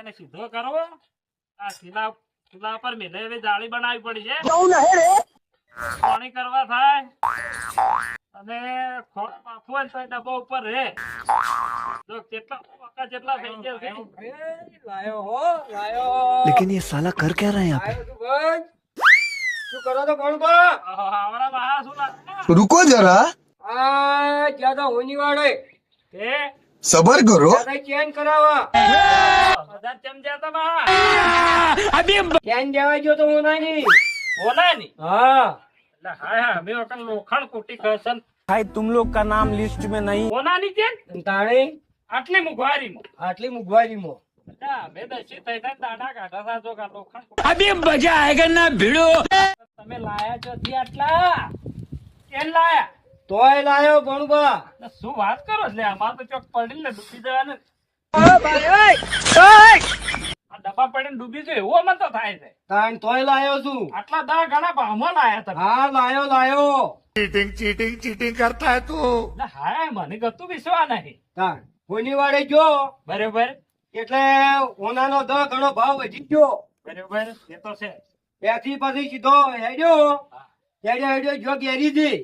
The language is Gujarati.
એને સીધો કરો. આ શીલા પર મેલે એવી જાળી બનાવવી પડી છે. પાણી કરવા થાય અને ખોળા બાફવું હોય તો ડબ્બા ઉપર રે. જો કેટલા વખત જેટલા થઈ ગયા છે. લાયો હો લાયો. लेकिन ये साला कर क्या रहा है यहाँ पे? લાયો તું ભાઈ. શું કરો તો ભણબા? આવડા બહાર શું લાગે? रुको जरा આ જ્યાદા હોની વાળે કે सबर करो જ્યાદા ચેન કરાવા. બધા ચમચાતા બહાર ચેન દેવા જો તો હોનાની. બોલાય ની. હા એટલે હાય હા અમે વખત લોખંડ કુટી ખસન भाई तुम लोग का नाम लिस्ट में नहीं। કોનાની કેમ તાણી આટલી મુઘવારીમાં આટલી મુગવારીમાં અમે દસી થઈ દાડા કાઢા હતા. જો કા લોખંડ કુટી. अभी मजा आएगा ना भिड़ो। તમે લાયા છો થી આટલા કેમ લાયા? તોય લાયો ભણબા. એટલે શું વાત કરો એટલે અમાર તો ચોક પડીને ડૂબી જવાનું. આ ડબ્બા પડીને ડૂબી જાય એવું અમને તો થાય છે. તાણ તોય લાયો છું. આટલા દા ઘણા ભાવમાં લાયા તમે. હા લાયો લાયો. એટલે હાય મને ગતું વિશ્વા નહીં. તાણ હોની વાળે જો બરોબર એટલે હોનાનો દ ઘણો ભાવ વધી ગયો. બરોબર એ તો છે. ત્યાંથી પછી સીધો હેડ્યો હેડ્યો હેડ્યો જો ગેરી થી